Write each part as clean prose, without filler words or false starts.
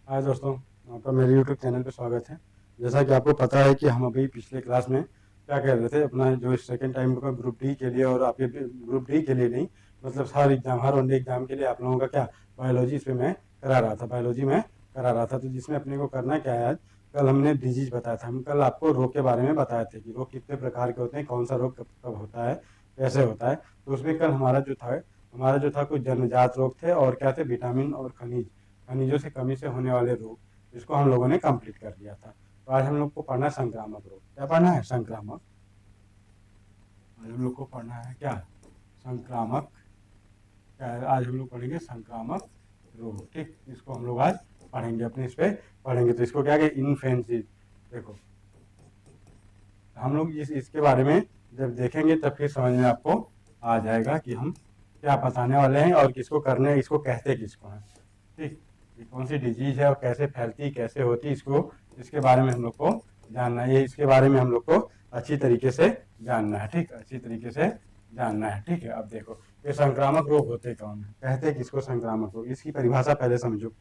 हाय दोस्तों, आपका मेरे यूट्यूब चैनल पे स्वागत है। जैसा कि आपको पता है कि हम अभी पिछले क्लास में क्या कर रहे थे, अपना जो सेकंड टाइम का ग्रुप डी के लिए, और आपके ग्रुप डी के लिए नहीं, मतलब हर एग्जाम, हर वनडे एग्जाम के लिए आप लोगों का क्या बायोलॉजी इसमें मैं करा रहा था, बायोलॉजी में करा रहा था। तो जिसमें अपने को करना क्या है, आज कल हमने डिजीज बताया था, हम कल आपको रोग के बारे में बताए थे कि रोग कितने प्रकार के होते हैं, कौन सा रोग कब कब होता है, कैसे होता है। तो उसमें कल हमारा जो था कुछ जन्मजात रोग थे, और क्या थे, विटामिन और खनिजों से कमी से होने वाले रोग, इसको हम लोगों ने कंप्लीट कर लिया था। तो आज हम लोग को पढ़ना है संक्रामक रोग। क्या पढ़ना है? संक्रामक। आज हम लोग को पढ़ना है क्या? संक्रामक। क्या है? आज हम लोग पढ़ेंगे संक्रामक रोग। ठीक, इसको हम लोग आज पढ़ेंगे, अपने इस पे पढ़ेंगे। तो इसको क्या है, इन्फेंसी। देखो, हम लोग इसके बारे में जब देखेंगे तब फिर समझ में आपको आ जाएगा कि हम क्या बताने वाले हैं, और किसको करने, इसको कहते किसको हैं। ठीक, ये कौन सी डिजीज है और कैसे फैलती, कैसे होती, इसके बारे में हम लोग को जानना है। ये इसके बारे में हम लोग को अच्छी तरीके से जानना है। ठीक, अच्छी तरीके से जानना है। ठीक है, अब देखो, ये संक्रामक रोग होते कौन है, कहते किसको संक्रामक रोग, इसकी परिभाषा पहले समझो।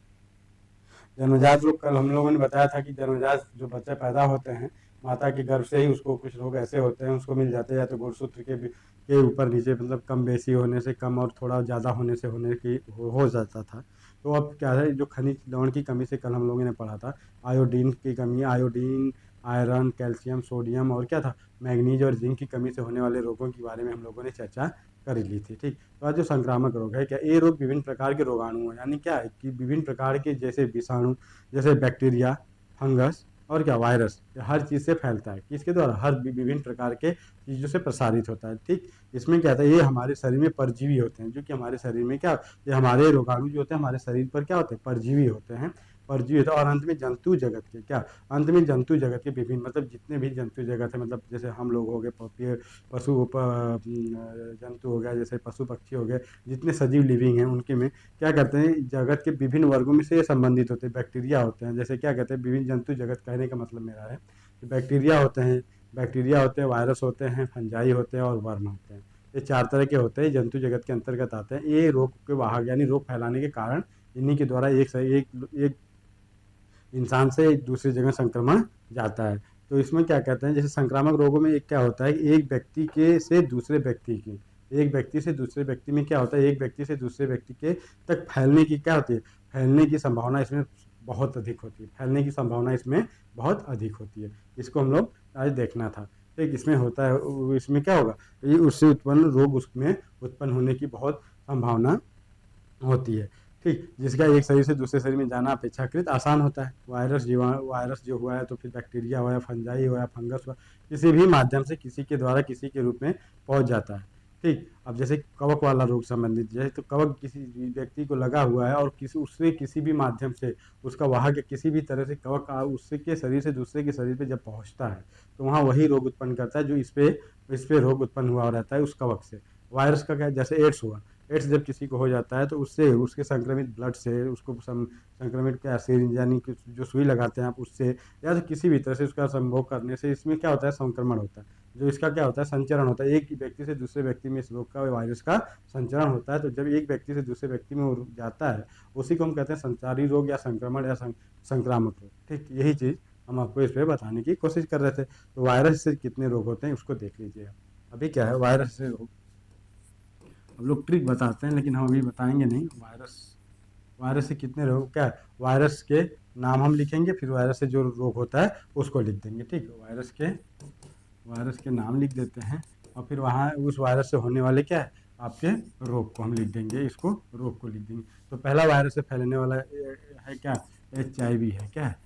जन्मजात रोग, कल हम लोगों ने बताया था कि जन्मजात जो बच्चे पैदा होते हैं माता के गर्भ से ही, उसको कुछ रोग ऐसे होते हैं, उसको मिल जाते हैं, या तो गुणसूत्र के ऊपर नीचे, मतलब कम बेसी होने से, कम और थोड़ा ज़्यादा होने से होने की हो जाता था। तो अब क्या है, जो खनिज लवण की कमी से कल हम लोगों ने पढ़ा था, आयोडीन की कमी, आयोडीन, आयरन, कैल्शियम, सोडियम, और क्या था, मैग्नीज और जिंक की कमी से होने वाले रोगों के बारे में हम लोगों ने चर्चा कर ली थी। ठीक, तो आज जो संक्रामक रोग है, क्या ये रोग विभिन्न प्रकार के रोगाणु हैं, यानी क्या है कि विभिन्न प्रकार के, जैसे विषाणु, जैसे बैक्टीरिया, फंगस, और क्या वायरस, हर चीज़ से फैलता है। किसके द्वारा? हर विभिन्न प्रकार के चीज़ों से प्रसारित होता है। ठीक, इसमें क्या होता है, ये हमारे शरीर में परजीवी होते हैं, जो कि हमारे शरीर में क्या, ये हमारे रोगाणु जो होते हैं हमारे शरीर पर क्या होते हैं, परजीवी होते हैं, परजीवी होते हैं। और अंत में जंतु जगत के क्या, अंत में जंतु जगत के विभिन्न, मतलब जितने भी जंतु जगत है, मतलब जैसे हम लोग हो गए, जंतु हो गया, जैसे पशु पक्षी हो गए, जितने सजीव लिविंग हैं उनके में क्या करते हैं, जगत के विभिन्न वर्गों में से ये संबंधित होते हैं। बैक्टीरिया होते हैं, जैसे क्या कहते हैं, विभिन्न जंतु जगत, कहने का मतलब मेरा है कि बैक्टीरिया होते हैं, वायरस होते हैं, फंजाई होते हैं, और वर्म होते हैं। ये चार तरह के होते हैं, जंतु जगत के अंतर्गत आते हैं। ये रोग के वाहक, यानी रोग फैलाने के कारण, इन्हीं के द्वारा एक इंसान से एक दूसरी जगह संक्रमण जाता है। तो इसमें क्या कहते हैं, जैसे संक्रामक रोगों में एक क्या होता है कि एक व्यक्ति के से दूसरे व्यक्ति की, एक व्यक्ति से दूसरे व्यक्ति में क्या होता है, एक व्यक्ति से दूसरे व्यक्ति के तक फैलने की क्या होती है, फैलने की संभावना इसमें बहुत अधिक होती है, फैलने की संभावना इसमें बहुत अधिक होती है। इसको हम लोग आज देखना था। ठीक, इसमें होता है, इसमें क्या होगा, ये उससे उत्पन्न रोग उसमें उत्पन्न होने की बहुत संभावना होती है। ठीक, जिसका एक शरीर से दूसरे शरीर में जाना अपेक्षाकृत आसान होता है। वायरस जो हुआ है, तो फिर बैक्टीरिया हुआ, फंजाई हुआ, फंगस हुआ, किसी भी माध्यम से किसी के द्वारा किसी के रूप में पहुंच जाता है। ठीक, अब जैसे कवक वाला रोग संबंधित, जैसे तो कवक किसी व्यक्ति को लगा हुआ है, और किसी भी माध्यम से उसका वाहक, किसी भी तरह से कवक उससे के शरीर से दूसरे के शरीर पे जब पहुंचता है, तो वहाँ वही रोग उत्पन्न करता है जो इस पे रोग उत्पन्न हुआ रहता है उस कवक से। वायरस का क्या, जैसे एड्स हुआ, एड्स जब किसी को हो जाता है, तो उससे, उसके संक्रमित ब्लड से उसको संक्रमित क्या, सिरिंज यानी कि जो सुई लगाते हैं आप, उससे, या तो किसी भी तरह से उसका संभोग करने से इसमें क्या होता है, संक्रमण होता है। जो इसका क्या होता है, संचरण होता है, एक व्यक्ति से दूसरे व्यक्ति में इस रोग का, वायरस का संचरण होता है। तो जब एक व्यक्ति से दूसरे व्यक्ति में वो जाता है, उसी को हम कहते हैं संचारी रोग, या संक्रमण, या संक्रामक रोग। ठीक, यही चीज़ हम आपको इस पर बताने की कोशिश कर रहे थे। तो वायरस से कितने रोग होते हैं उसको देख लीजिए आप। अभी क्या है, वायरस से रोग हम लोग ट्रिक बताते हैं, लेकिन हम अभी बताएंगे नहीं। वायरस वायरस से कितने रोग, क्या है, वायरस के नाम हम लिखेंगे, फिर वायरस से जो रोग होता है उसको लिख देंगे। ठीक, वायरस के नाम लिख देते हैं, और फिर वहाँ उस वायरस से होने वाले क्या है, आपके रोग को हम लिख देंगे, इसको रोग को लिख देंगे। तो पहला वायरस से फैलने वाला है क्या, HIV है। क्या है,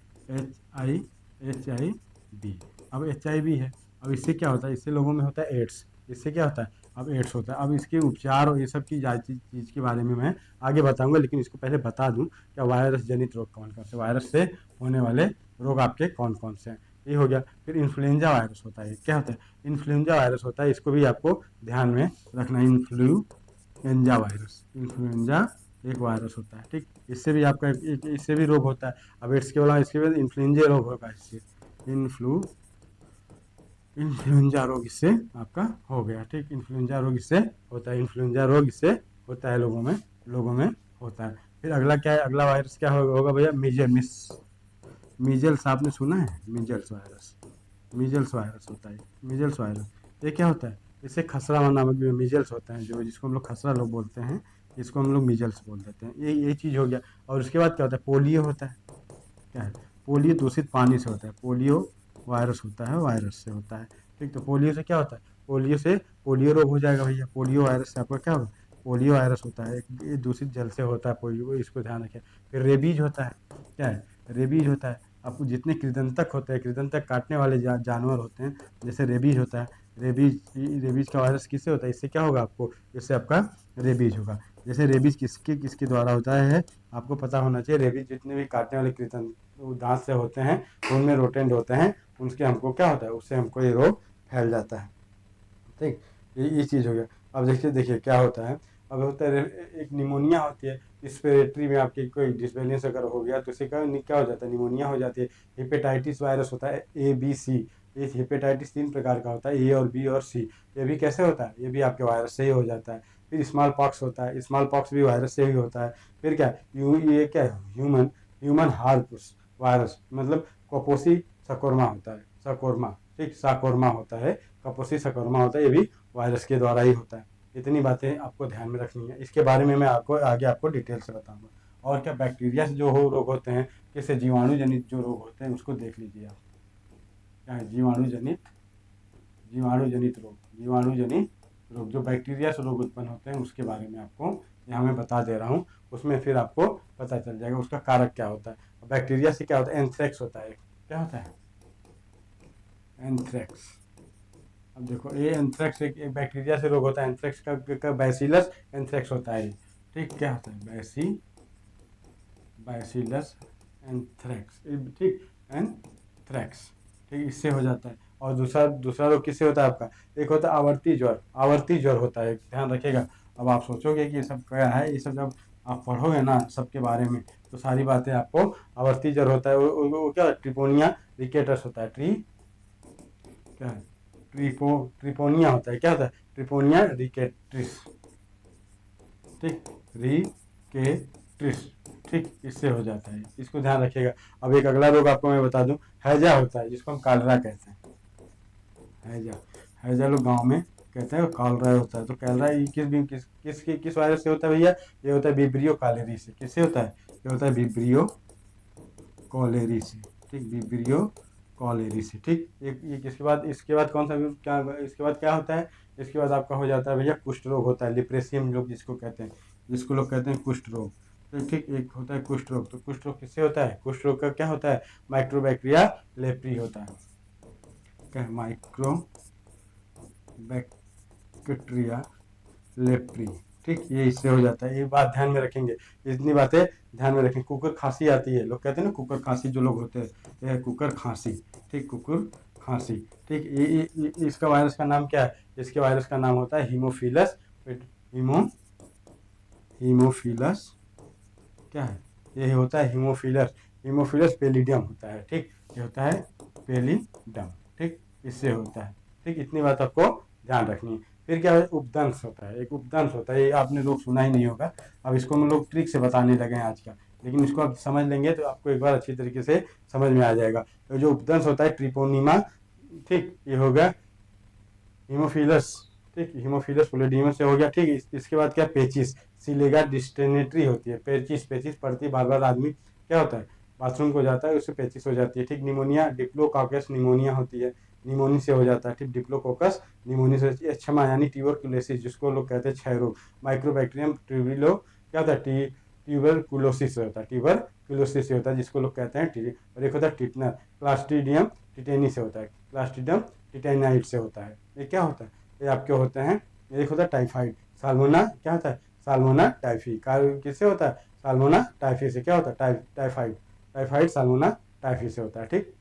HIV। अब HIV है, अब इससे क्या होता है, इससे लोगों में होता है एड्स। इससे क्या होता है, अब एड्स होता है। अब इसके उपचार और ये सब की चीज़ के बारे में मैं आगे बताऊंगा, लेकिन इसको पहले बता दूं, क्या वायरस जनित रोग कौन कौन से, वायरस से होने वाले रोग आपके कौन कौन से हैं। ये हो गया। फिर इन्फ्लुएंजा वायरस होता है, क्या होता है, इन्फ्लुएंजा वायरस होता है, इसको भी आपको ध्यान में रखना। इन्फ्लुएंजा एक वायरस होता है। ठीक, इससे भी आपका इससे भी रोग होता है। अब एड्स के वाला, इसके बाद इन्फ्लुएंजा रोग होगा, इससे इन्फ्लुएंजा रोग इससे आपका हो गया। ठीक, इन्फ्लुएंजा रोग इससे होता है, इन्फ्लुएंजा रोग इससे होता है, लोगों में होता है। फिर अगला क्या है, अगला वायरस क्या होगा भैया, मीजल्स आपने सुना है, मीजल्स वायरस, मीजल्स वायरस होता है, मीजल्स वायरस। ये क्या होता है, इससे खसरा नामक जो मीजल्स होता है, जो जिसको हम लोग खसरा लोग बोलते हैं, इसको हम लोग मीजल्स बोल देते हैं। ये चीज़ हो गया। और उसके बाद क्या होता है, पोलियो होता है। क्या है, पोलियो दूषित पानी से होता है, पोलियो वायरस होता है, वायरस से होता है। ठीक, तो पोलियो से क्या होता है, पोलियो से पोलियो रोग हो जाएगा भैया, पोलियो वायरस से आपका क्या होगा, पोलियो वायरस होता है, ये दूषित जल से होता है पोलियो, इसको ध्यान रखें। फिर रेबीज होता है। क्या है, रेबीज होता है, आपको जितने कृदंतक होते हैं, कृदंतक काटने वाले जानवर होते हैं, जैसे रेबीज होता है, रेबीज का वायरस किससे होता है, इससे क्या होगा आपको, इससे आपका रेबीज होगा। जैसे रेबीज किसके किसके द्वारा होता है, आपको पता होना चाहिए। रेबीज जितने भी काटने वाले कृतंत दांत से होते हैं, उनमें रोटेंट होते हैं, उनके हमको क्या होता है, उससे हमको ये रोग फैल जाता है। ठीक, ये चीज़ हो गया। अब देखिए देखिए क्या होता है, अब होता है एक निमोनिया होती है, रेस्पिरेटरी में आपकी कोई डिसबैलेंस अगर हो गया तो उससे क्या हो जाता है, निमोनिया हो जाती है। हेपेटाइटिस वायरस होता है A B C, ये हेपेटाइटिस 3 प्रकार का होता है, A और B और C। ये भी कैसे होता है, ये भी आपके वायरस से ही हो जाता है। फिर स्मॉल पॉक्स होता है, स्मॉल पॉक्स भी वायरस से ही होता है। फिर क्या ये क्या है, ह्यूमन हार्पिस वायरस, मतलब कपोसी सकोरमा होता है, सकोरमा, ठीक, साकोरमा होता है, कपोसी सकोरमा होता है, ये भी वायरस के द्वारा ही होता है। इतनी बातें आपको ध्यान में रखनी है, इसके बारे में मैं आपको आगे आपको डिटेल से बताऊंगा। और क्या, बैक्टीरिया से जो रोग होते हैं, जैसे जीवाणु जनित जो रोग होते हैं, उसको देख लीजिए आप। क्या है, जीवाणु जनित रोग, जीवाणु जनित रोग जो बैक्टीरिया से रोग उत्पन्न होते हैं, उसके बारे में आपको यहाँ मैं बता दे रहा हूँ। उसमें फिर आपको पता चल जाएगा उसका कारक क्या होता है। बैक्टीरिया से क्या होता है, एंथ्रेक्स होता है। क्या होता है, एंथ्रेक्स। अब देखो, ये एंथ्रेक्स एक बैक्टीरिया से रोग होता है। एंथ्रेक्स का बैसिलस एंथ्रेक्स होता है। ठीक, क्या होता है, बैसिलस एंथ्रेक्स, ठीक, एंथ्रेक्स। ठीक, इससे हो जाता है। और दूसरा दूसरा रोग किससे होता है आपका, एक होता है आवर्ती ज्वर, आवर्ती ज्वर होता है, ध्यान रखिएगा। अब आप सोचोगे कि ये सब क्या है, ये सब जब आप पढ़ोगे ना सबके बारे में, तो सारी बातें आपको, आवर्ती ज्वर होता है वो क्या, ट्रिपोनिया रिकेटस होता है, क्या है, ट्रिपोनिया होता है। क्या होता है, ट्रिपोनिया रिकेट्रिस। ठीक, रिकेट्रिस। ठीक, इससे हो जाता है, इसको ध्यान रखिएगा। अब एक अगला रोग आपको मैं बता दूं, हैजा होता है, जिसको हम कालरा कहते हैं, हैजा। हैजा लोग गांव में कहते हैं कालरा होता है। तो कालरा ये किस वायरस से होता है भैया, ये होता है विब्रियो कॉलेरी से। किससे होता है, ये होता है विब्रियो कॉलेरी से। ठीक, विब्रियो कॉलेरी से। ठीक, एक ये किसके बाद, इसके बाद कौन सा, क्या इसके बाद क्या होता है, इसके बाद आपका हो जाता है भैया कुष्ठ रोग होता है, लिप्रेसियम लोग जिसको कहते हैं, जिसको लोग कहते हैं कुष्ठ रोग। तो ठीक, एक होता है कुष्ठ रोग। तो कुष्ठ रोग किससे होता है, कुष्ठ रोग का क्या होता है, माइक्रोबैक्टीरिया लेप्री होता है। क्या है, माइक्रोबैक्टीरिया लेप्री। ठीक, ये इससे हो जाता है, ये बात ध्यान में रखेंगे, इतनी बातें ध्यान में रखें। कुकर खांसी आती है, लोग कहते हैं ना कुकर खांसी, जो लोग होते हैं, ये है कुकर खांसी। ठीक, कुकर खांसी। ठीक, इसका वायरस का नाम क्या है, इसके वायरस का नाम होता है हीमोफिलस, हीमो हीमोफिलस। क्या है, ये होता है हीमोफिलस, हीमोफिलस पेलिडियम होता है। ठीक, ये होता है पेलिडम। ठीक, इससे होता है। ठीक, इतनी बात आपको ध्यान रखनी है। फिर क्या है, उपदंश होता है, एक उपदंश होता है, ये आपने लोग सुना ही नहीं होगा। अब इसको हम लोग ट्रिक से बताने लगे हैं आजकल, लेकिन इसको आप समझ लेंगे तो आपको एक बार अच्छी तरीके से समझ में आ जाएगा। तो जो उपदंश होता है ट्रिपोनिमा, ठीक, ये हो गया हीमोफिलस। ठीक, हीमोफिलस पोलिडियम से हो गया। ठीक, इसके बाद क्या, पेचिस, सिलेगा डिस्टेनेटरी होती है, पेचिस पेचिस पड़ती है, बार बार आदमी क्या होता है, बाथरूम को जाता है, उससे पेचिस हो जाती है। ठीक, निमोनिया, डिप्लोकोकस निमोनिया होती है, निमोनी से हो जाता है। ठीक, डिप्लोकोकस निमोनी से होती है। क्षमा यानी ट्यूबरकुलोसिस, जिसको लोग कहते हैं क्षय रोग, माइक्रोबैक्टीरियम ट्यूबिलो क्या होता है, ट्यूबरकुलोसिस से होता है, ट्यूबरकुलोसिस से होता है, जिसको लोग कहते हैं और एक होता है टिटनर, क्लास्ट्रीडियम टिटेनी से होता है, क्लास्ट्रीडियम टिटेनाइड से होता है। ये क्या होता है, ये आपके होते हैं, एक होता है टाइफाइड, साल्मोना, क्या होता है, साल्मोना टाइफी, किससे होता है, साल्मोना टाइफी से। क्या होता है, टाइफाइड, टाइफाइड साल्मोना टाइफी से होता है। ठीक,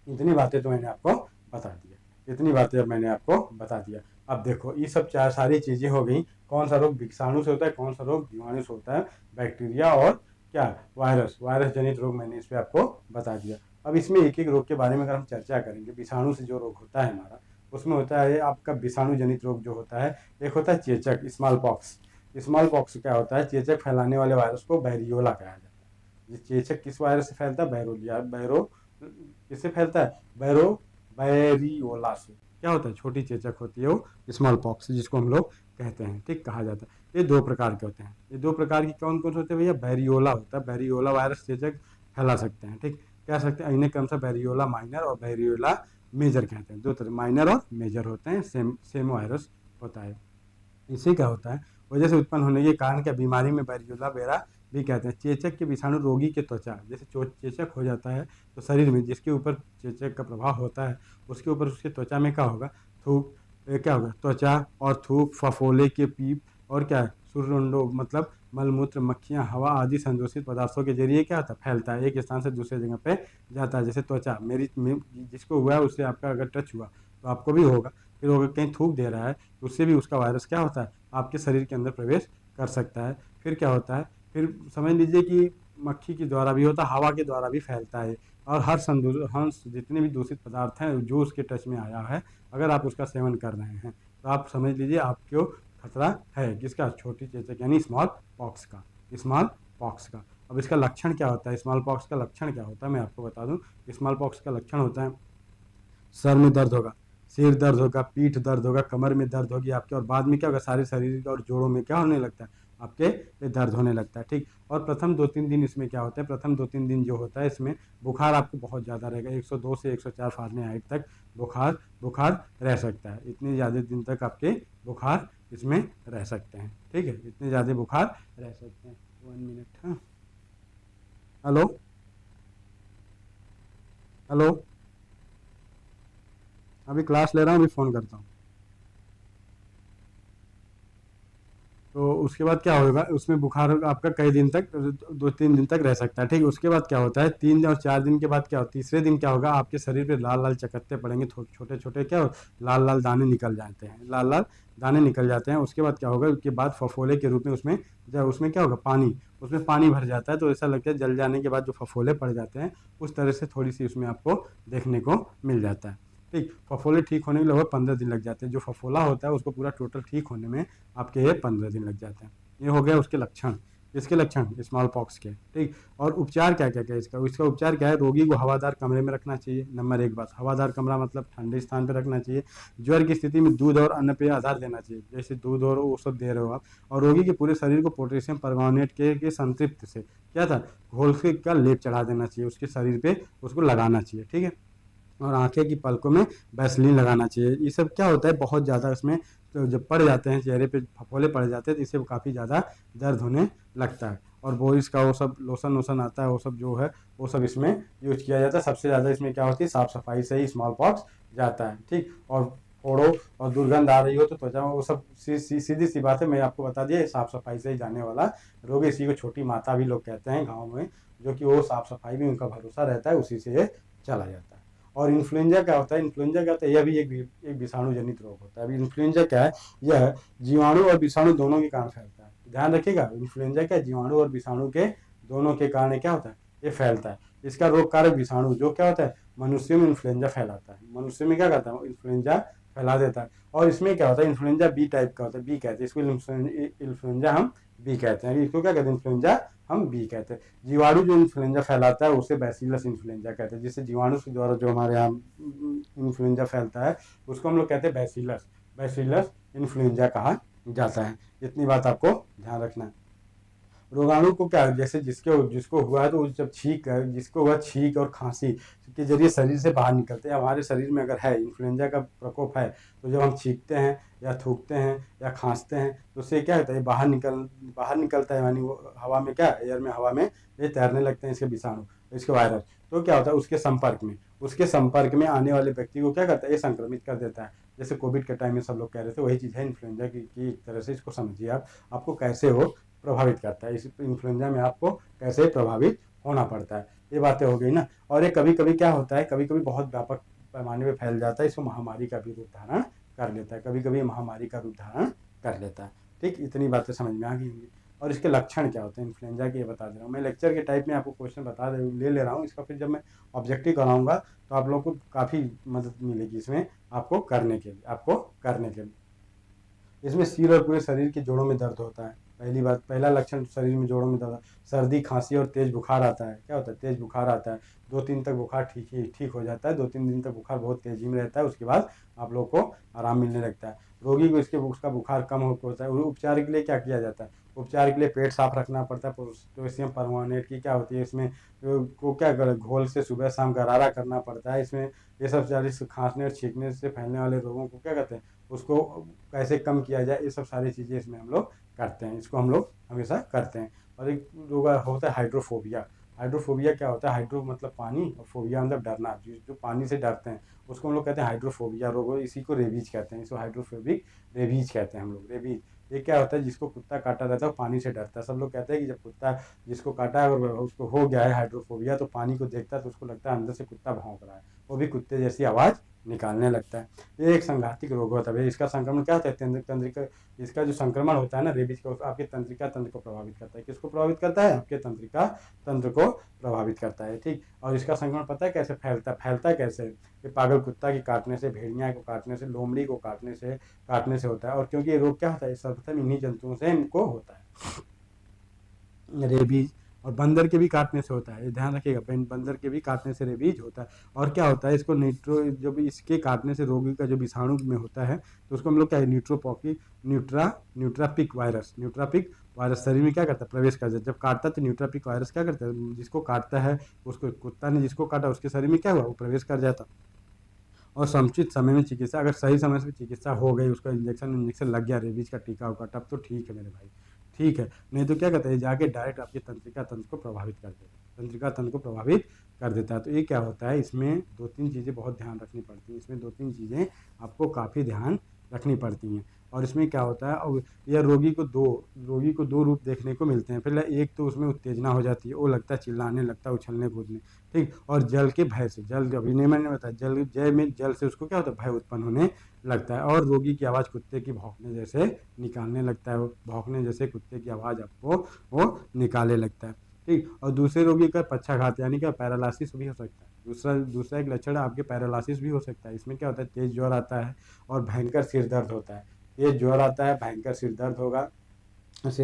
इतनी बातें तो मैंने आपको बता दिया, इतनी बातें अब मैंने आपको बता दिया। अब देखो, ये सब चार सारी चीज़ें हो गई, कौन सा रोग विषाणु से होता है, कौन सा रोग जीवाणु से होता है, बैक्टीरिया और क्या, वायरस जनित रोग मैंने इस पर आपको बता दिया। अब इसमें एक एक रोग के बारे में अगर हम चर्चा करेंगे, विषाणु से जो रोग होता है हमारा, उसमें होता है आपका विषाणु जनित रोग जो होता है, एक होता है चेचक, स्मॉल पॉक्स, स्मॉल पॉक्स क्या होता है, चेचक फैलाने वाले वायरस को बैरियोला कहा जाता है। ये चेचक किस वायरस से फैलता है, बैरो किससे फैलता है, बैरियोला से। क्या होता है, छोटी चेचक होती है वो स्मॉल पॉक्स जिसको हम लोग कहते हैं, ठीक, कहा जाता है। ये 2 प्रकार के होते हैं। ये 2 प्रकार की कौन कौन से होते हैं भैया, बैरियोला होता है, बैरियोला वायरस चेचक फैला सकते हैं, ठीक, कह सकते हैं। इन्हें कौन सा, बैरियोला माइनर और बैरियोला मेजर कहते हैं। 2 तरह माइनर और मेजर होते हैं, सेम सेम वायरस होता है। इससे क्या होता है, वजह से उत्पन्न होने के कारण क्या, बीमारी में बैरियोला बेरा भी कहते हैं। चेचक के विषाणु रोगी के त्वचा, जैसे चेचक हो जाता है तो शरीर में जिसके ऊपर चेचक का प्रभाव होता है उसके ऊपर उसके त्वचा में क्या होगा, थूक, क्या होगा, त्वचा और थूक, फफोले के पीप और क्या है, सुरंडो मतलब मलमूत्र, मक्खियाँ, हवा आदि संदूषित पदार्थों के जरिए क्या होता है, फैलता है, एक स्थान से दूसरे जगह पे जाता है। जैसे त्वचा, जिसको हुआ है उससे आपका अगर टच हुआ तो आपको भी होगा। फिर वो अगर कहीं थूक दे रहा है तो उससे भी उसका वायरस क्या होता है, आपके शरीर के अंदर प्रवेश कर सकता है। फिर क्या होता है, फिर समझ लीजिए कि मक्खी के द्वारा भी होता है, हवा के द्वारा भी फैलता है। और हंस जितने भी दूषित पदार्थ हैं जो उसके टच में आया है, अगर आप उसका सेवन कर रहे हैं तो आप समझ लीजिए आपको खतरा है किसका, छोटी चेचक यानी स्मॉल पॉक्स का, स्मॉल पॉक्स का। अब इसका लक्षण क्या होता है, स्मॉल पॉक्स का लक्षण क्या होता है, मैं आपको बता दूं। स्मॉल पॉक्स का लक्षण होता है, सर में दर्द होगा, सिर दर्द होगा, पीठ दर्द होगा, कमर में दर्द होगी आपके, और बाद में क्या होगा, सारे शरीर और जोड़ों में क्या होने लगता है, आपके ये दर्द होने लगता है, ठीक। और प्रथम 2-3 दिन इसमें क्या होता है, प्रथम 2-3 दिन जो होता है इसमें बुखार आपको बहुत ज़्यादा रहेगा, 102 से 104 फ़ारेनहाइट तक बुखार बुखार रह सकता है। इतने ज़्यादा दिन तक आपके बुखार इसमें रह सकते हैं, ठीक है, इतने ज़्यादा बुखार रह सकते हैं। 1 मिनट, हाँ, हेलो हेलो, अभी क्लास ले रहा हूँ, अभी फ़ोन करता हूँ। तो उसके बाद क्या होगा, उसमें बुखार आपका कई दिन तक, 2-3 दिन तक रह सकता है, ठीक। उसके बाद क्या होता है, 3 और 4 दिन के बाद क्या होता है, तीसरे दिन क्या होगा, आपके शरीर पे लाल लाल चकत्ते पड़ेंगे, छोटे छोटे क्या लाल लाल दाने निकल जाते हैं, लाल लाल दाने निकल जाते हैं। उसके बाद क्या होगा, उसके बाद फफोले के रूप में उसमें, जब उसमें क्या होगा, पानी, उसमें पानी भर जाता है, तो ऐसा लगता है जल जाने के बाद जो फफोले पड़ जाते हैं उस तरह से थोड़ी सी उसमें आपको देखने को मिल जाता है, ठीक। फफोले ठीक होने में लगभग 15 दिन लग जाते हैं। जो फफोला होता है उसको पूरा टोटल ठीक होने में आपके ये 15 दिन लग जाते हैं। ये हो गया उसके लक्षण, इसके लक्षण स्मॉल पॉक्स के, ठीक। और उपचार क्या क्या क्या इसका, इसका उपचार क्या है, रोगी को हवादार कमरे में रखना चाहिए, नंबर 1 बात, हवादार कमरा मतलब ठंडे स्थान पर रखना चाहिए। ज्वर की स्थिति में दूध और अन्न पेय आधार देना चाहिए, जैसे दूध और वो सब दे रहे हो आप। और रोगी के पूरे शरीर को पोटेशियम परमानेट के संतृप्त से क्या था, घोल के का लेप चढ़ा देना चाहिए, उसके शरीर पे उसको लगाना चाहिए, ठीक है। और आंखें की पलकों में वैसलीन लगाना चाहिए। ये सब क्या होता है, बहुत ज़्यादा इसमें तो जब पड़ जाते हैं चेहरे पे फफोले पड़ जाते हैं तो इससे काफ़ी ज़्यादा दर्द होने लगता है। और बोरिस का वो सब लोशन वोशन आता है, वो सब जो है वो सब इसमें यूज किया जाता है। सबसे ज़्यादा इसमें क्या होती है, साफ़ सफाई से ही स्मॉल पॉक्स जाता है, ठीक। और फोड़ो और दुर्गंध आ रही हो तो त्वचा में वो सब सीधी सी बात है, मैं आपको बता दिया, साफ़ सफाई से ही जाने वाला रोग है। इसी को छोटी माता भी लोग कहते हैं गाँव में, जो कि वो साफ़ सफाई भी उनका भरोसा रहता है, उसी से ये चला जाता है। और इन्फ्लुएंजा क्या होता है, इन्फ्लुएंजा क्या होता है, यह भी एक विषाणु जनित रोग होता है। अभी इन्फ्लुएंजा क्या है, यह जीवाणु और विषाणु दोनों के कारण फैलता है। ध्यान रखिएगा, इन्फ्लुएंजा क्या है, जीवाणु और विषाणु के दोनों के कारण क्या होता है, ये फैलता है। इसका रोग कारक विषाणु जो क्या होता है, मनुष्य में इन्फ्लुएंजा फैलाता है, मनुष्य में क्या करता है, इन्फ्लुएंजा फैला देता है। और इसमें क्या होता है, इन्फ्लुएंजा बी टाइप का होता है, बी कहते हैं इसको, इन्फ्लुएंजा हम बी कहते हैं, इसको क्या कहते हैं, इन्फ्लुएंजा हम बी कहते हैं। जीवाणु जो इन्फ्लुएंजा फैलाता है उसे बैसिलस इन्फ्लुएंजा कहते हैं, जिससे जीवाणु के द्वारा जो हमारे यहाँ इन्फ्लुएंजा फैलता है उसको हम लोग कहते हैं बैसिलस, बैसिलस इन्फ्लुएंजा कहा जाता है। इतनी बात आपको ध्यान रखना है। रोगाणु को क्या, जैसे जिसको हुआ है तो जब जिसको हुआ छींक और खांसी के जरिए शरीर से बाहर निकलते हैं। हमारे शरीर में अगर है इन्फ्लुएंजा का प्रकोप है तो जब हम छींकते हैं या थूकते हैं या खांसते हैं तो उससे क्या होता है, बाहर निकलता है, यानी वो हवा में क्या, एयर में, हवा में ये तैरने लगते हैं इसके विषाणु, इसके वायरस। तो क्या होता है, उसके संपर्क में आने वाले व्यक्ति को क्या करता है, ये संक्रमित कर देता है। जैसे कोविड के टाइम में सब लोग कह रहे थे, वही चीज़ है इन्फ्लुएंजा की एक तरह से। इसको समझिए आप, आपको कैसे हो प्रभावित करता है, इस इन्फ्लुएंजा में आपको कैसे प्रभावित होना पड़ता है। ये बातें हो गई ना। और ये कभी कभी क्या होता है, कभी कभी बहुत व्यापक पैमाने पे फैल जाता है, इसको महामारी का भी रूप धारण कर लेता है, कभी कभी महामारी का रूप धारण कर लेता है, ठीक। इतनी बातें समझ में आ गई होंगी। और इसके लक्षण क्या होते हैं इन्फ्लुएंजा के, ये बता दे रहा हूँ मैं, लेक्चर के टाइप में आपको क्वेश्चन ले रहा हूँ। इसका फिर जब मैं ऑब्जेक्टिव कराऊंगा तो आप लोग को काफ़ी मदद मिलेगी इसमें, आपको करने के लिए। इसमें सिर और पूरे शरीर के जोड़ों में दर्द होता है। पहली बात, पहला लक्षण शरीर में जोड़ों में दर्द, सर्दी, खांसी और तेज बुखार आता है। क्या होता है? तेज बुखार आता है। 2-3 तक बुखार ठीक हो जाता है। 2-3 दिन तक बुखार बहुत तेजी में रहता है, उसके बाद आप लोग को आराम मिलने लगता है। रोगी को उसका बुखार कम होता है। उपचार के लिए क्या किया जाता है? उपचार के लिए पेट साफ रखना पड़ता है। पोटेशियम परमानेट की क्या होती है इसमें को क्या कर घोल से सुबह शाम गरारा करना पड़ता है। इसमें ये सब सारी खांसने और छींकने से फैलने वाले रोगों को क्या कहते हैं, उसको कैसे कम किया जाए, ये सब सारी चीज़ें इसमें हम लोग करते हैं। इसको हम लोग हमेशा करते हैं। और एक रोग होता है हाइड्रोफोबिया। हाइड्रोफोबिया क्या होता है? हाइड्रो मतलब पानी और फोबिया मतलब डरना। जो पानी से डरते हैं उसको हम लोग कहते हैं हाइड्रोफोबिया रोग। इसी को रेबीज कहते हैं। इसको हाइड्रोफोबिक रेबीज कहते हैं हम लोग। रेबीज ये क्या होता है? जिसको कुत्ता काटा रहता है वो पानी से डरता है। सब लोग कहते हैं कि जब कुत्ता जिसको काटा है और उसको हो गया है हाइड्रोफोबिया, तो पानी को देखता है तो उसको लगता है अंदर से कुत्ता भौंक रहा है, वो भी कुत्ते जैसी आवाज़ निकालने लगता है। ये एक संघातिक रोग होता है। इसका संक्रमण क्या होता है? तंत्रिका, इसका जो संक्रमण होता है ना रेबीज का, आपके तंत्रिका तंत्र को प्रभावित करता है। किसको प्रभावित करता है? आपके तंत्रिका तंत्र को प्रभावित करता है। ठीक। और इसका संक्रमण पता है कैसे फैलता है? फैलता है कैसे? ये पागल कुत्ता के काटने से, भेड़िया को काटने से, लोमड़ी को काटने से होता है। और क्योंकि ये रोग क्या होता है? सर्वप्रथम इन्हीं जंतुओं से इनको होता है, रेबीज। और बंदर के भी काटने से होता है, ये ध्यान रखिएगा, बंदर के भी काटने से रेबीज होता है। और क्या होता है? इसको जो भी इसके काटने से रोगी का जो विषाणु में होता है तो उसको हम लोग क्या है, न्यूट्रापिक वायरस शरीर में क्या करता है? प्रवेश कर जाता है। जब काटता है तो न्यूट्रापिक वायरस क्या करता है? जिसको काटता है उसको, कुत्ता ने जिसको काटा उसके शरीर में क्या हुआ? वो प्रवेश कर जाता। और समुचित समय में चिकित्सा, अगर सही समय से चिकित्सा हो गई, उसका इंजेक्शन लग गया, रेबीज का टीका होगा, तब तो ठीक है मेरे भाई, ठीक है। नहीं तो क्या कहते हैं, जाके डायरेक्ट आपके तंत्रिका तंत्र को प्रभावित कर देता है, तंत्रिका तंत्र को प्रभावित कर देता है। तो ये क्या होता है? इसमें 2-3 चीज़ें बहुत ध्यान रखनी पड़ती हैं। इसमें 2-3 चीज़ें आपको काफ़ी ध्यान रखनी पड़ती हैं। और इसमें क्या होता है, और यह रोगी को दो रूप देखने को मिलते हैं। पहले एक तो उसमें उत्तेजना हो जाती है, वो लगता है चिल्लाने लगता है, उछलने कूदने, ठीक। और जल के भय से, जल अभी नहीं मैंने बताया, जल से उसको क्या होता है? भय उत्पन्न होने लगता है। और रोगी की आवाज़ कुत्ते की भौंकने जैसे निकालने लगता है, वो भौंकने जैसे कुत्ते की आवाज़ आपको वो निकालने लगता है, ठीक। और दूसरे रोगी का पक्षाघात यानी कि पैरालिसिस भी हो सकता है। दूसरा एक लक्षण आपके पैरालिसिस भी हो सकता है। इसमें क्या होता है? तेज ज्वर आता है और भयंकर सिर दर्द होता है। तेज ज्वर आता है, भयंकर सिर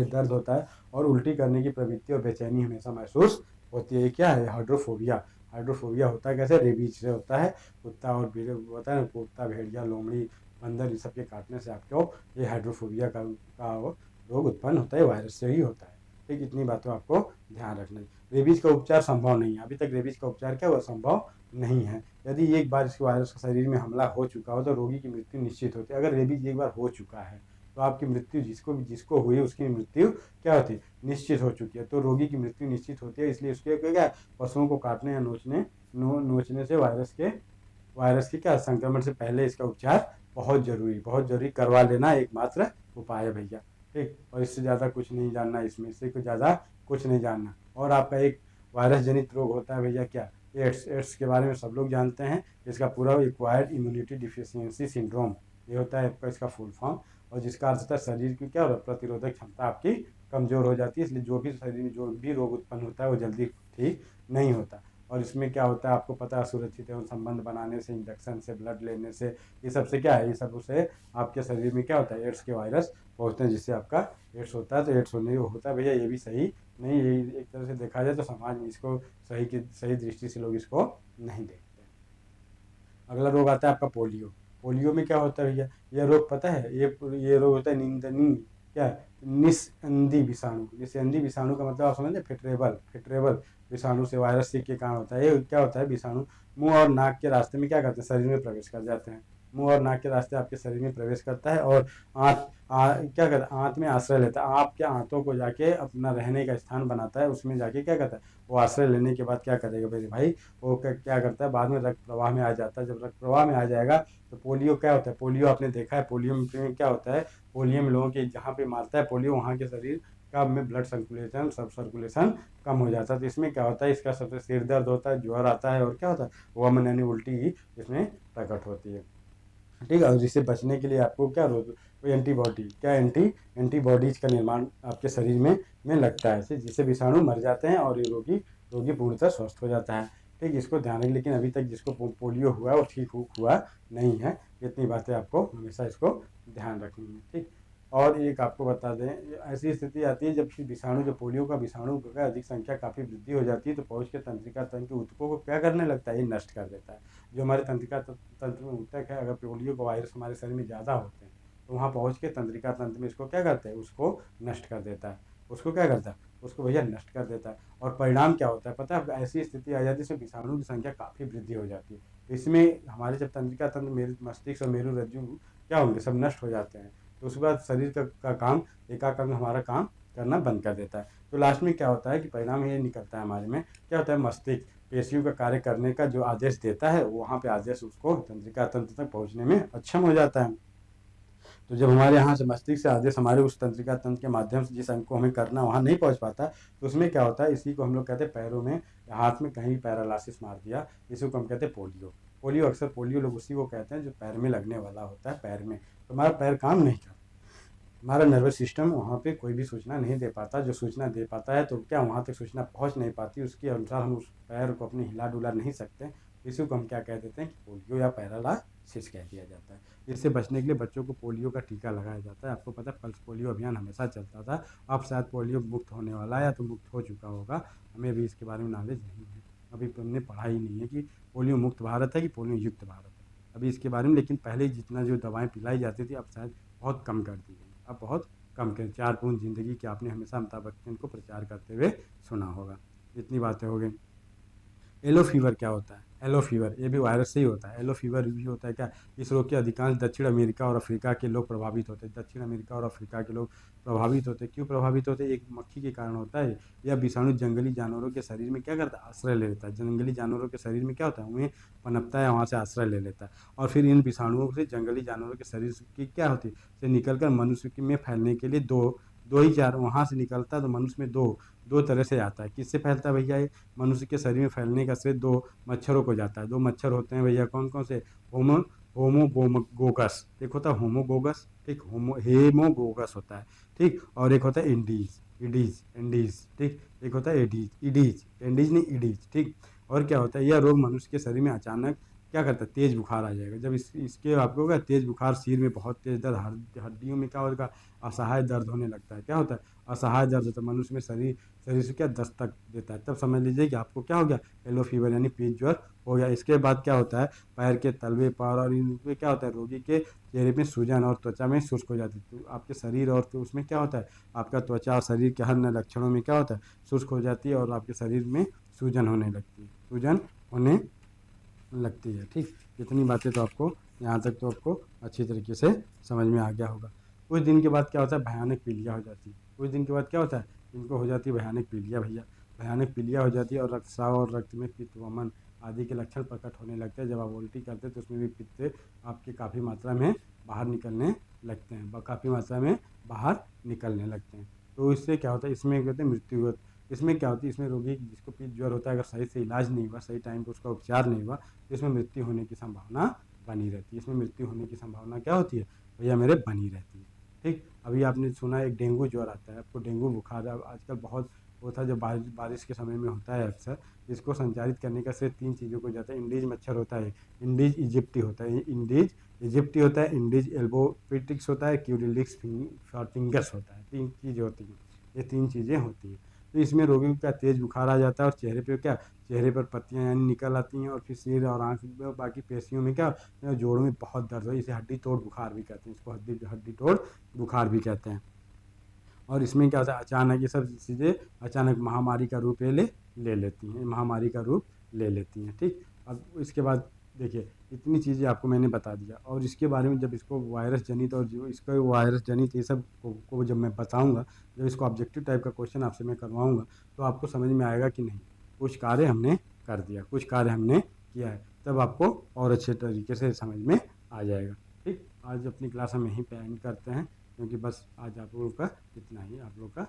दर्द होता है और उल्टी करने की प्रवृत्ति और बेचैनी हमेशा महसूस होती है। क्या है? हाइड्रोफोबिया। हाइड्रोफोबिया होता है कैसे? रेबीज से होता है। कुत्ता और होता है, कुत्ता, भेड़िया, लोमड़ी, बंदर, इन सब के काटने से आपको ये हाइड्रोफोबिया का रोग उत्पन्न होता है, वायरस से ही होता है, ठीक। इतनी बातों आपको ध्यान रखना है। रेबीज का उपचार संभव नहीं है, अभी तक रेबीज का उपचार क्या हुआ? संभव नहीं है। यदि एक बार इस वायरस का शरीर में हमला हो चुका हो तो रोगी की मृत्यु निश्चित होती है। अगर रेबीज एक बार हो चुका है तो आपकी मृत्यु, जिसको हुई उसकी मृत्यु क्या होती है? निश्चित हो चुकी है। तो रोगी की मृत्यु निश्चित होती है। इसलिए उसके क्या, पशुओं को काटने या नोचने से वायरस के क्या संक्रमण से पहले इसका उपचार बहुत जरूरी करवा लेना एकमात्र उपाय है भैया, ठीक। और इससे ज़्यादा कुछ नहीं जानना, इसमें से कुछ ज़्यादा कुछ नहीं जानना। और आपका एक वायरस जनित रोग होता है भैया, क्या? एड्स के बारे में सब लोग जानते हैं। इसका पूरा एक्वायर्ड इम्यूनिटी डिफिशियंसी सिंड्रोम, ये होता है आपका इसका फुल फॉर्म। और जिसका अर्थ होता है शरीर की क्या, प्रतिरोधक क्षमता आपकी कमज़ोर हो जाती है। इसलिए जो भी शरीर में जो भी रोग उत्पन्न होता है वो जल्दी ठीक नहीं होता। और इसमें क्या होता है आपको पता है, सुरक्षित एवं संबंध बनाने से, इंजेक्शन से, ब्लड लेने से, ये सबसे क्या है, ये सब से आपके शरीर में क्या होता है? एड्स के वायरस पहुँचते हैं, जिससे आपका एड्स होता है। तो एड्स होने होता है भैया, ये भी सही नहीं, ये एक तरह से देखा जाए तो समाज में इसको सही दृष्टि से लोग इसको नहीं देखते। अगला रोग आता है आपका पोलियो। पोलियो में क्या होता है भैया? यह रोग पता है, ये रोग होता है निंदनीय, क्या? निस्संदी विषाणु। निस्संदी विषाणु का मतलब आप समझे? फिटरेबल विषाणु से, वायरस के कारण होता है। ये क्या होता है? विषाणु मुंह और नाक के रास्ते में क्या करते हैं? शरीर में प्रवेश कर जाते हैं। मुंह और नाक के रास्ते आपके शरीर में प्रवेश करता है और क्या करता है? आंत में आश्रय लेता है। आपके आंतों को जाके अपना रहने का स्थान बनाता है। उसमें जाके क्या करता है? वो आश्रय लेने के बाद क्या करेगा मेरे भाई? वो क्या करता है? बाद में रक्त प्रवाह में आ जाता है। जब रक्त प्रवाह में आ जाएगा तो पोलियो क्या होता है? पोलियो आपने देखा है, पोलियो में क्या होता है? पोलियो में लोगों के जहाँ पे मारता है पोलियो, वहाँ के शरीर का में ब्लड सर्कुलेशन कम हो जाता है। तो इसमें क्या होता है? इसका सबसे सिर दर्द होता है, ज्वर आता है और क्या होता है? वमन यानी उल्टी इसमें प्रकट होती है, ठीक है। और जिससे बचने के लिए आपको क्या कोई एंटीबॉडीज का निर्माण आपके शरीर में लगता है, जिससे विषाणु मर जाते हैं और ये रोगी पूर्णतः स्वस्थ हो जाता है, ठीक। इसको ध्यान रखिए। लेकिन अभी तक जिसको पोलियो हुआ है वो ठीक हुआ नहीं है। इतनी बातें आपको हमेशा इसको ध्यान रखनी है, ठीक। और एक आपको बता दें, ऐसी स्थिति आती है जब कि विषाणु, जो पोलियो का विषाणु का अधिक संख्या काफ़ी वृद्धि हो जाती है, तो पहुँच के तंत्रिका तंत्र के ऊतकों को क्या करने लगता है, ये नष्ट कर देता है। जो हमारे तंत्रिका तंत्र में ऊतक है, अगर पोलियो का वायरस हमारे शरीर में ज़्यादा होते हैं तो वहाँ पहुँच के तंत्रिका तंत्र में इसको क्या करते हैं, उसको नष्ट कर देता है। उसको क्या करता है, उसको भैया नष्ट कर देता है। और परिणाम क्या होता है पता है, ऐसी स्थिति आ जाती है इसमें विषाणु की संख्या काफ़ी वृद्धि हो जाती है। तो इसमें हमारे जब तंत्रिका तंत्र, मेरु मस्तिष्क और मेरु रज्जु क्या होंगे, सब नष्ट हो जाते हैं। तो उसके बाद शरीर का काम, एकांग हमारा काम करना बंद कर देता है। तो लास्ट में क्या होता है कि परिणाम ये निकलता है हमारे में, क्या होता है, मस्तिष्क पेशियों का कार्य करने का जो आदेश देता है, वहाँ पे आदेश उसको तंत्रिका तंत्र तक पहुँचने में अक्षम हो जाता है। तो जब हमारे यहाँ से मस्तिष्क से आदेश हमारे उस तंत्रिका तंत्र के माध्यम से जिस अंग को हमें करना वहाँ नहीं पहुँच पाता, तो उसमें क्या होता है, इसी को हम लोग कहते हैं पैरों में, हाथ में कहीं पैरालिसिस मार दिया, इसी को हम कहते हैं पोलियो। पोलियो, अक्सर पोलियो लोग उसी को कहते हैं जो पैर में लगने वाला होता है, पैर में। तो हमारा पैर काम नहीं करता, हमारा नर्वस सिस्टम वहाँ पे कोई भी सूचना नहीं दे पाता। जो सूचना दे पाता है तो क्या वहाँ तक सूचना पहुँच नहीं पाती, उसके अनुसार हम उस पैर को अपने हिला डुला नहीं सकते। इसी को हम क्या कह देते हैं कि पोलियो या पैरालाइसिस कह दिया जाता है। इससे बचने के लिए बच्चों को पोलियो का टीका लगाया जाता है। आपको पता है पल्स पोलियो अभियान हमेशा चलता था। अब शायद पोलियो मुक्त होने वाला है या तो मुक्त हो चुका होगा, हमें अभी इसके बारे में नॉलेज नहीं है। अभी तो हमने पढ़ा ही नहीं है कि पोलियो मुक्त भारत है कि पोलियो युक्त भारत है, अभी इसके बारे में। लेकिन पहले जितना जो दवाएँ पिलाई जाती थी, अब शायद बहुत कम कर दी गई। अब बहुत कम करें। 4 बूंद जिंदगी के आपने हमेशा अमिताभ बच्चन को प्रचार करते हुए सुना होगा। इतनी बातें हो गई। येलो फीवर क्या होता है, येलो फीवर ये भी वायरस से ही होता है। येलो फीवर भी होता है क्या, इस रोग के अधिकांश दक्षिण अमेरिका और अफ्रीका के लोग प्रभावित होते हैं। दक्षिण अमेरिका और अफ्रीका के लोग प्रभावित होते हैं। क्यों प्रभावित होते हैं, एक मक्खी के कारण होता है। यह विषाणु जंगली जानवरों के शरीर में क्या करता है, आश्रय ले लेता है। जंगली जानवरों के शरीर में क्या होता है, उन्हें पनपता है, वहाँ से आश्रय ले लेता है। और फिर इन विषाणुओं से जंगली जानवरों के शरीर की क्या होती है, से निकल कर मनुष्य में फैलने के लिए दो ही चार वहाँ से निकलता है, तो मनुष्य में दो तरह से आता है। किससे फैलता है भैया, ये मनुष्य के शरीर में फैलने का श्रेय 2 मच्छरों को जाता है। 2 मच्छर होते हैं भैया, कौन कौन से, होमो होमोगोगस, एक होता है होमोगोगस, ठीक, हेमोगोगस होता है, ठीक, और एक होता है एंडीज, ठीक, एक होता है एंडीज नहीं ईडीज, ठीक। और क्या होता है, यह रोग मनुष्य के शरीर में अचानक क्या करता है, तेज बुखार आ जाएगा। जब इसके आपको क्या, तेज बुखार, सिर में बहुत तेज दर्द, हड्डियों में क्या होगा, असहाय दर्द होने लगता है। क्या होता है, असहाय दर्द होता है। मनुष्य में शरीर से क्या दस्तक देता है। तब समझ लीजिए कि आपको क्या हो गया, येलो फीवर यानी पीत ज्वर हो गया। इसके बाद क्या होता है, पैर के तलवे पर और इनमें क्या होता है, रोगी के चेहरे में सूजन और त्वचा में शुष्क हो जाती है। तो आपके शरीर और तो उसमें क्या होता है, आपका त्वचा और शरीर के हर लक्षणों में क्या होता है, शुष्क हो जाती है और आपके शरीर में सूजन होने लगती है, सूजन होने लगती है, ठीक। इतनी बातें तो आपको, यहाँ तक तो आपको अच्छी तरीके से समझ में आ गया होगा। कुछ दिन के बाद क्या होता है, भयानक पीलिया हो जाती है। कुछ दिन के बाद क्या होता है, इनको हो जाती है भयानक पीलिया भैया, भयानक पीलिया हो जाती है। और रक्तस्राव और रक्त में पित्त, वमन आदि के लक्षण प्रकट होने लगते हैं। जब आप उल्टी करते हैं तो उसमें भी पित्त आपके काफ़ी मात्रा में बाहर निकलने लगते हैं, काफ़ी मात्रा में बाहर निकलने लगते हैं। तो इससे क्या होता है, इसमें कहते हैं मृत्यु। इसमें क्या होती है, इसमें रोगी जिसको पित्त ज्वर होता है, अगर सही से इलाज नहीं हुआ, सही टाइम पर उसका उपचार नहीं हुआ, तो इसमें मृत्यु होने की संभावना बनी रहती है। इसमें मृत्यु होने की संभावना क्या होती है भैया मेरे, बनी रहती है, ठीक। अभी आपने सुना एक डेंगू ज्वर आता है, आपको डेंगू बुखार आजकल बहुत होता है, जो बारिश के समय में होता है अक्सर। इसको संचारित करने का श्रेय 3 चीज़ों को जाता है। इंडीज मच्छर होता है, इंडीज इजिप्टी होता है, इंडीज एल्बोपिटिक्स होता है, क्यूरिलिक्स फिंगस होता है। 3 चीज़ें होती हैं, ये 3 चीज़ें होती हैं। तो इसमें रोगी को क्या, तेज बुखार आ जाता है और चेहरे पर पत्तियां यानी निकल आती हैं। और फिर सिर और आँख में बाकी पेशियों में क्या, जोड़ों में बहुत दर्द हो, इसे हड्डी तोड़ बुखार भी कहते हैं, इसको हड्डी तोड़ बुखार भी कहते हैं। और इसमें क्या होता है, अचानक ये सब चीज़ें अचानक महामारी का रूप ले लेती हैं, महामारी का रूप ले लेती हैं, ठीक। अब इसके बाद देखिए, इतनी चीज़ें आपको मैंने बता दिया। और इसके बारे में जब इसको वायरस जनित और जो इसका वायरस जनित ये सब को जब मैं बताऊंगा, जब इसको ऑब्जेक्टिव टाइप का क्वेश्चन आपसे मैं करवाऊंगा, तो आपको समझ में आएगा कि नहीं कुछ कार्य हमने कर दिया, कुछ कार्य हमने किया है, तब आपको और अच्छे तरीके से समझ में आ जाएगा, ठीक। आज अपनी क्लास हम यहीं पे एंड करते हैं, क्योंकि बस आज आप लोगों का इतना ही, आप लोग का